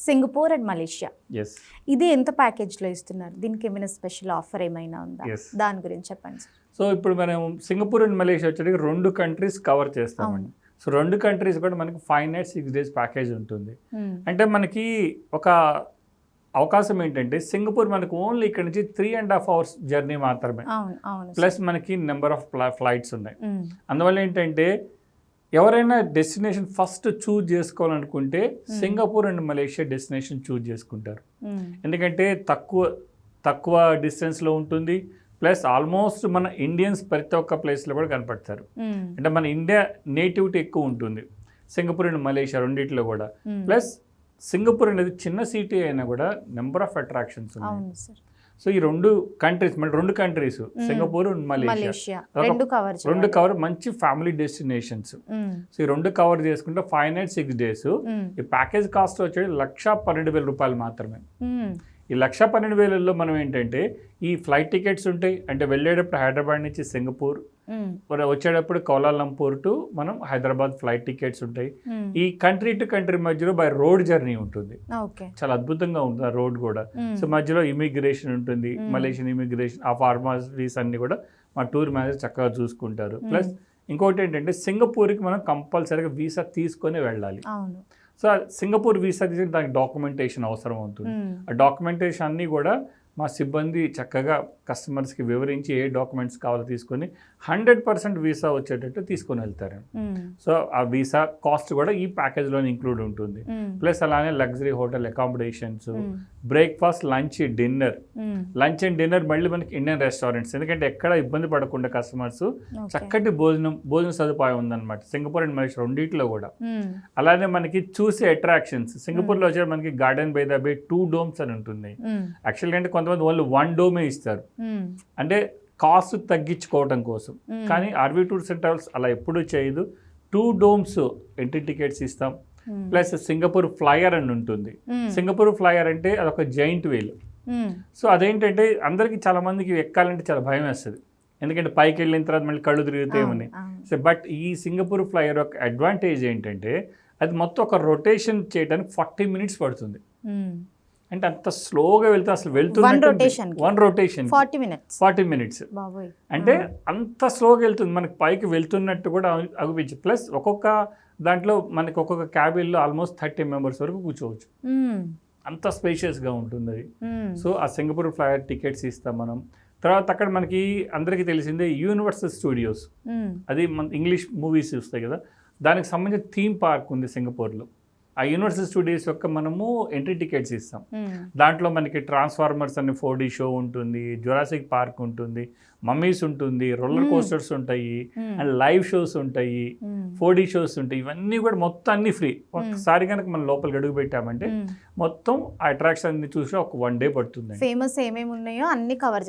Singapore and Malaysia yes ఇది ఎంత ప్యాకేజ్లో ఇస్తున్నారు? దీనికి ఏమైనా స్పెషల్ ఆఫర్ ఏమైనా ఉందా? Yes. దాని గురించి చెప్పండి సార్. సో ఇప్పుడు మనం సింగపూర్ అండ్ మలేషియా వచ్చేటికి 2 కంట్రీస్ కవర్ చేస్తామండి. సో 2 కంట్రీస్ కూడా మనకి 5 nights 6 days ప్యాకేజ్ ఉంటుంది. అంటే మనకి ఒక అవకాశం ఏంటంటే సింగపూర్ మనకు ఓన్లీ ఇక్కడ నుంచి 3.5 hours జర్నీ మాత్రమే, అవును అవును ప్లస్ మనకి నెంబర్ ఆఫ్ ఫ్లైట్స్ ఉన్నాయి. అందువల్ల ఏంటంటే ఎవరైనా డెస్టినేషన్ ఫస్ట్ చూజ్ చేసుకోవాలనుకుంటే Singapore and Malaysia destination choose చేసుకుంటారు. ఎందుకంటే తక్కువ డిస్టెన్స్లో ఉంటుంది, ప్లస్ ఆల్మోస్ట్ మన ఇండియన్స్ ప్రతి ఒక్క ప్లేస్లో కూడా కనపడతారు. అంటే మన ఇండియా నేటివిటీ ఎక్కువ ఉంటుంది సింగపూర్ అండ్ మలేషియా రెండిట్లో కూడా. ప్లస్ సింగపూర్ అనేది చిన్న సిటీ అయినా కూడా నెంబర్ ఆఫ్ అట్రాక్షన్స్ ఉన్నాయి. అవును సార్. సో ఈ 2 కంట్రీస్ మన 2 కంట్రీస్ సింగపూర్ అండ్ మలేషియా రెండు కవర్ మంచి ఫ్యామిలీ డెస్టినేషన్స్. సో ఈ 2 కవర్ చేసుకుంటే 5 nights 6 days ఈ ప్యాకేజ్ కాస్ట్ వచ్చేది 1,12,000 రూపాయలు మాత్రమే. ఈ 1,12,000లో మనం ఏంటంటే ఈ ఫ్లైట్ టికెట్స్ ఉంటాయి, అంటే వెళ్ళేటప్పుడు హైదరాబాద్ నుంచి సింగపూర్, వచ్చేటప్పుడు కౌలాలంపూర్ టు మనం హైదరాబాద్ ఫ్లైట్ టికెట్స్ ఉంటాయి. ఈ కంట్రీ టు కంట్రీ మధ్యలో బై రోడ్ జర్నీ ఉంటుంది, చాలా అద్భుతంగా ఉంటుంది ఆ రోడ్ కూడా. సో మధ్యలో ఇమిగ్రేషన్ ఉంటుంది, మలేషియన్ ఇమిగ్రేషన్, ఆ ఫార్మాలిటీస్ అన్ని కూడా మా టూర్ మేనేజర్ చక్కగా చూసుకుంటారు. ప్లస్ ఇంకోటి ఏంటంటే సింగపూర్కి మనం కంపల్సరీగా వీసా తీసుకొని వెళ్ళాలి. సో సింగపూర్ వీసా తీసి దానికి డాక్యుమెంటేషన్ అవసరం అవుతుంది. ఆ డాక్యుమెంటేషన్ అన్నీ కూడా మా సిబ్బంది చక్కగా కస్టమర్స్కి వివరించి ఏ డాక్యుమెంట్స్ కావాలో తీసుకొని 100% వీసా వచ్చేటట్టు తీసుకొని వెళ్తారు. సో ఆ వీసా కాస్ట్ కూడా ఈ ప్యాకేజ్లోనే ఇంక్లూడ్ ఉంటుంది. ప్లస్ అలానే luxury hotel accommodations, breakfast, lunch and dinner మళ్ళీ మనకి ఇండియన్ రెస్టారెంట్స్, ఎందుకంటే ఎక్కడ ఇబ్బంది పడకుండా కస్టమర్స్ చక్కటి భోజన సదుపాయం ఉందన్నమాట సింగపూర్ అండ్ మలేషియా రెండిట్లో కూడా. అలానే మనకి చూసే అట్రాక్షన్స్ సింగపూర్లో వచ్చే మనకి garden by the bay 2 domes అని ఉంటుంది. యాక్చువల్గా అంటే కొంతమంది ఓన్లీ 1 dome ఇస్తారు, అంటే కాస్ట్ తగ్గించుకోవడం కోసం. కానీ ఆర్వీ టూర్స్ అండ్ ట్రావెల్స్ అలా ఎప్పుడూ చేయదు. 2 domes ఎంట్రీ టికెట్స్ ఇస్తాం. ప్లస్ సింగపూర్ ఫ్లైయర్ అని ఉంటుంది. సింగపూర్ ఫ్లైయర్ అంటే అదొక జైంట్ వీల్. సో అదేంటంటే అందరికీ చాలా మందికి ఎక్కాలంటే చాలా భయం వేస్తుంది, ఎందుకంటే పైకి వెళ్ళిన తర్వాత మళ్ళీ కళ్ళు తిరుగుతాయేమని. సో బట్ ఈ సింగపూర్ ఫ్లైయర్ యొక్క అడ్వాంటేజ్ ఏంటంటే అది మొత్తం ఒక రొటేషన్ చేయడానికి 40 minutes పడుతుంది. అంటే అంత స్లోగా వెళ్తే అసలు వెళ్తున్న 1 rotation 40 minutes అంటే అంత స్లోగా వెళ్తుంది, మనకి పైకి వెళ్తున్నట్టు కూడా అనిపించదు. ప్లస్ ఒక్కొక్క దాంట్లో మనకి ఒక్కొక్క క్యాబిన్లో ఆల్మోస్ట్ 30 members వరకు కూర్చోవచ్చు, అంత స్పేషియస్గా ఉంటుంది అది. సో ఆ సింగపూర్ ఫ్లైయర్ టికెట్స్ ఇస్తాం మనం. తర్వాత అక్కడ మనకి అందరికీ తెలిసిందే యూనివర్సల్ స్టూడియోస్, అది మన ఇంగ్లీష్ మూవీస్ చూస్తాయి కదా, దానికి సంబంధించిన థీమ్ పార్క్ ఉంది సింగపూర్లో. ఆ యూనివర్సల్ స్టూడియోస్ యొక్క మనము ఎంట్రీ టికెట్స్ ఇస్తాం. దాంట్లో మనకి ట్రాన్స్ఫార్మర్స్ అనే 4D షో ఉంటుంది, జురాసిక్ పార్క్ ఉంటుంది, మమ్మీస్ ఉంటుంది, రోలర్ కోస్టర్స్ ఉంటాయి, అండ్ లైవ్ షోస్ ఉంటాయి, 4D షోస్ ఉంటాయి. ఇవన్నీ కూడా మొత్తం అన్ని ఫ్రీ. ఒకసారి కనుక మనం లోపలికి అడుగు పెట్టామంటే మొత్తం ఆ అట్రాక్షన్ అన్ని చూసి ఒక 1 day పడుతుంది. ఫేమస్ ఏమేమి ఉన్నాయో అన్ని కవర్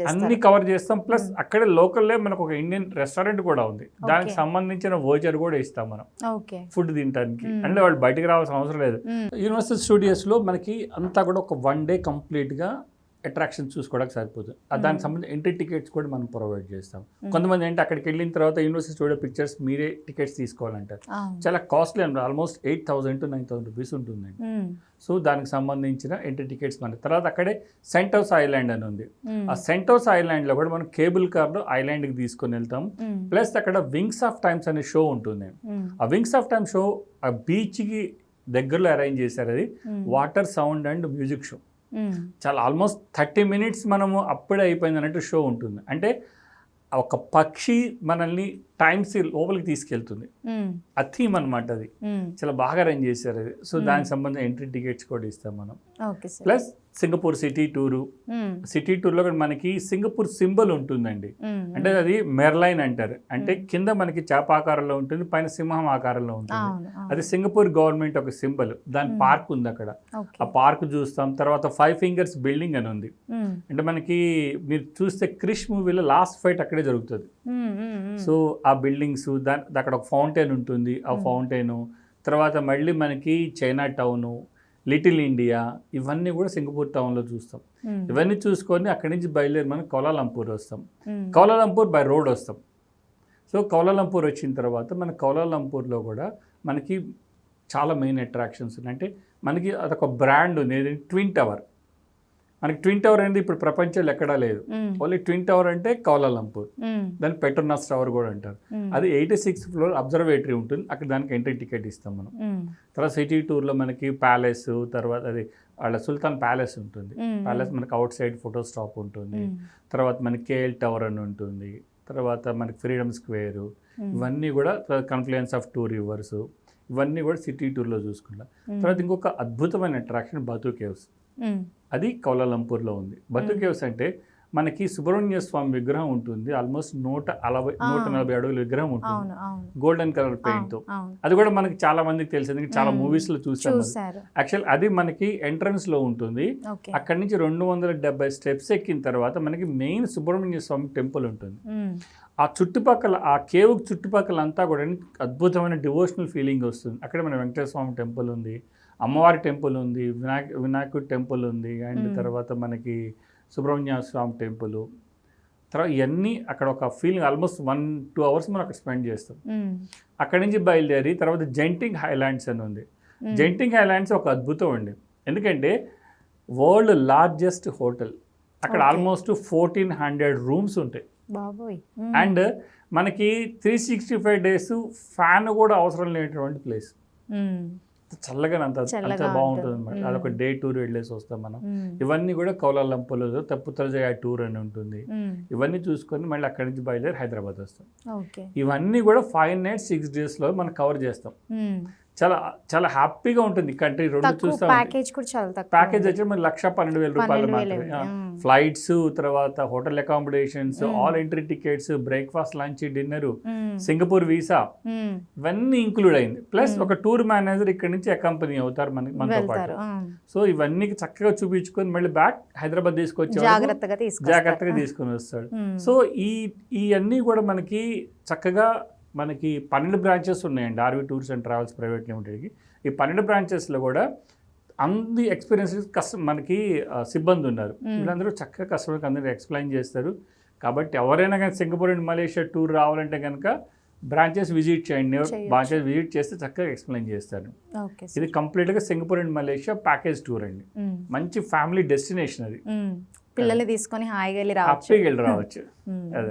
చేస్తాం. ప్లస్ అక్కడ లోకల్లో మనకు ఒక ఇండియన్ రెస్టారెంట్ కూడా ఉంది, దానికి సంబంధించిన వోచర్ కూడా ఇస్తాం మనం ఫుడ్ తినడానికి. అంటే వాళ్ళు బయటకు రావాల్సిన అవసరం లేదు. యూనివర్సల్ స్టూడియోస్లో మనకి అంతా కూడా ఒక 1 day కంప్లీట్గా అట్రాక్షన్ చూసుకోవడానికి సరిపోతుంది. దానికి సంబంధించి ఎంట్రీ టికెట్స్ కూడా మనం ప్రొవైడ్ చేస్తాం. కొంతమంది ఏంటి అక్కడికి వెళ్ళిన తర్వాత యూనివర్సిటీ స్టూడియో పిక్చర్స్ మీరే టికెట్స్ తీసుకోవాలంటారు, చాలా కాస్ట్లీ అండి, ఆల్మోస్ట్ 8,000 to 9,000 rupees ఉంటుందండి. సో దానికి సంబంధించిన ఎంట్రీ టికెట్స్ మనకి. తర్వాత అక్కడే సెంటోస్ ఐలాండ్ అని ఉంది. ఆ సెంటోస్ ఐలాండ్లో కూడా మనం కేబుల్ కార్లో ఐలాండ్కి తీసుకొని వెళ్తాం. ప్లస్ అక్కడ వింగ్స్ ఆఫ్ టైమ్స్ అనే షో ఉంటుంది. ఆ వింగ్స్ ఆఫ్ టైమ్ షో ఆ బీచ్కి దగ్గరలో అరేంజ్ చేశారు. అది water, sound and music show. చాలా ఆల్మోస్ట్ 30 minutes మనము అప్పుడే అయిపోయింది అన్నట్టు షో ఉంటుంది. అంటే ఒక పక్షి మనల్ని టైమ్స్ లోపలికి తీసుకెళ్తుంది, ఆ థీమ్ అనమాట. అది చాలా బాగా అరేంజ్ చేశారు అది. సో దానికి సంబంధించిన ఎంట్రీ టికెట్స్ కూడా ఇస్తాం మనం. ప్లస్ సింగపూర్ సిటీ టూర్లో కూడా మనకి సింగపూర్ సింబల్ ఉంటుందండి. అంటే అది మెర్లైన్ అంటారు, అంటే కింద మనకి చేప ఆకారంలో ఉంటుంది, పైన సింహం ఆకారంలో ఉంటుంది. అది సింగపూర్ గవర్నమెంట్ ఒక సింబల్. దాని పార్క్ ఉంది అక్కడ, ఆ పార్క్ చూస్తాం. తర్వాత 5 fingers బిల్డింగ్ అని ఉంది. అంటే మనకి మీరు చూస్తే క్రిష్ మూవీలో లాస్ట్ ఫైట్ అక్కడే జరుగుతుంది. సో ఆ బిల్డింగ్స్, అక్కడ ఒక ఫౌంటైన్ ఉంటుంది, ఆ ఫౌంటైను. తర్వాత మళ్ళీ మనకి చైనా టౌను, లిటిల్ ఇండియా, ఇవన్నీ కూడా సింగపూర్ టౌన్లో చూస్తాం. ఇవన్నీ చూసుకొని అక్కడి నుంచి బయలుదేరి మనం కౌలాలంపూర్ వస్తాం. కౌలాలంపూర్ బై రోడ్ వస్తాం. సో కౌలాలంపూర్ వచ్చిన తర్వాత మన కౌలాలంపూర్లో కూడా మనకి చాలా మెయిన్ అట్రాక్షన్స్ ఉన్నాయి. అంటే మనకి అదొక బ్రాండ్ ఉంది, ఏది ట్విన్ టవర్. మనకి ట్విన్ టవర్ అనేది ఇప్పుడు ప్రపంచంలో ఎక్కడా లేదు. ఓన్లీ ట్విన్ టవర్ అంటే కౌలాలంపూర్, దాన్ని పెట్రోనాస్ టవర్ కూడా అంటారు. అది 86th ఫ్లోర్ అబ్జర్వేటరీ ఉంటుంది, అక్కడ దానికి ఎంట్రీ టికెట్ ఇస్తాం మనం. తర్వాత సిటీ టూర్లో మనకి ప్యాలెస్, తర్వాత అది వాళ్ళ సుల్తాన్ ప్యాలెస్ ఉంటుంది. ప్యాలెస్ మనకి అవుట్ సైడ్ ఫోటో స్టాప్ ఉంటుంది. తర్వాత మనకి కేఎల్ టవర్ అని ఉంటుంది. తర్వాత మనకి ఫ్రీడమ్ స్క్వేరు, ఇవన్నీ కూడా కన్ఫ్లుయెన్స్ ఆఫ్ టూ రివర్స్, ఇవన్నీ కూడా సిటీ టూర్లో చూసుకుంటాం. తర్వాత ఇంకొక అద్భుతమైన అట్రాక్షన్ బతు కేవ్స్, అది కౌలాలంపూర్లో ఉంది. బతు కేవ్స్ అంటే మనకి సుబ్రహ్మణ్య స్వామి విగ్రహం ఉంటుంది, ఆల్మోస్ట్ 140 అడుగుల విగ్రహం ఉంటుంది, గోల్డెన్ కలర్ పెయింట్ తో. అది కూడా మనకి చాలా మందికి తెలుసు, ఎందుకంటే చాలా మూవీస్ లో చూసాము. యాక్చువల్ అది మనకి ఎంట్రన్స్ లో ఉంటుంది. అక్కడి నుంచి 270 స్టెప్స్ ఎక్కిన తర్వాత మనకి మెయిన్ సుబ్రహ్మణ్య స్వామి టెంపుల్ ఉంటుంది. ఆ చుట్టుపక్కల, ఆ కేవ్ చుట్టుపక్కల అంతా కూడా అద్భుతమైన డివోషనల్ ఫీలింగ్ వస్తుంది. అక్కడ మన వెంకటేశ్వర స్వామి టెంపుల్ ఉంది, అమ్మవారి టెంపుల్ ఉంది, వినాయకుడి టెంపుల్ ఉంది, అండ్ తర్వాత మనకి సుబ్రహ్మణ్య స్వామి టెంపుల్. తర్వాత ఇవన్నీ అక్కడ ఒక ఫీలింగ్, ఆల్మోస్ట్ 1-2 అవర్స్ మనం అక్కడ స్పెండ్ చేస్తాం. అక్కడి నుంచి బయలుదేరి తర్వాత జెంటింగ్ హైలాండ్స్ అని ఉంది. జెంటింగ్ హైలాండ్స్ ఒక అద్భుతం అండి, ఎందుకంటే వరల్డ్ లార్జెస్ట్ హోటల్. అక్కడ ఆల్మోస్ట్ 1400 రూమ్స్ ఉంటాయి. అండ్ మనకి 365 days ఫ్యాన్ కూడా అవసరం లేనటువంటి ప్లేస్. చల్లగా అంత బాగుంటుంది అనమాట. అదొక డే టూర్ వెళ్ళేసి వస్తాం మనం. ఇవన్నీ కూడా కౌలాలంపూర్లో తప్పుతరజయ టూర్ అని ఉంటుంది. ఇవన్నీ చూసుకొని మళ్ళీ అక్కడి నుంచి బయలుదేరి హైదరాబాద్ వస్తాం. ఇవన్నీ కూడా 5 nights 6 days లో మనం కవర్ చేస్తాం. చాలా చాలా హ్యాపీగా ఉంటుంది కంట్రీ. రెండు చూస్తాం. ప్యాకేజ్ వచ్చి మరి 1,12,000 రూపాయలు మాత్రమే. ఫ్లైట్స్, తర్వాత hotel accommodations, all entry tickets, breakfast, lunch, dinner, Singapore visa, ఇవన్నీ ఇంక్లూడ్ అయింది. ప్లస్ ఒక టూర్ మేనేజర్ ఇక్కడ నుంచి అకంపెనీ అవుతారు మనతో పాటు. సో ఇవన్నీ చక్కగా చూపించుకొని మళ్ళీ బ్యాక్ హైదరాబాద్ తీసుకొచ్చి జాగ్రత్తగా తీసుకొని వస్తాడు. సో ఇవన్నీ కూడా మనకి చక్కగా మనకి 12 బ్రాంచెస్ ఉన్నాయండి RV tours and travels private లిమిటెడ్కి. ఈ 12 బ్రాంచెస్లో కూడా అన్ని ఎక్స్పీరియన్స్ మనకి సిబ్బంది ఉన్నారు. వీళ్ళందరూ చక్కగా కస్టమర్కి అందరూ ఎక్స్ప్లెయిన్ చేస్తారు. కాబట్టి ఎవరైనా కానీ సింగపూర్ అండ్ మలేషియా టూర్ రావాలంటే కనుక బ్రాంచెస్ విజిట్ చేయండి. బ్రాంచెస్ విజిట్ చేస్తే చక్కగా ఎక్స్ప్లెయిన్ చేస్తారు. ఇది కంప్లీట్గా Singapore and Malaysia package tour అండి. మంచి ఫ్యామిలీ డెస్టినేషన్ అది. పిల్లల్ని తీసుకొని హాయిగా వెళ్ళి రావచ్చు. అదే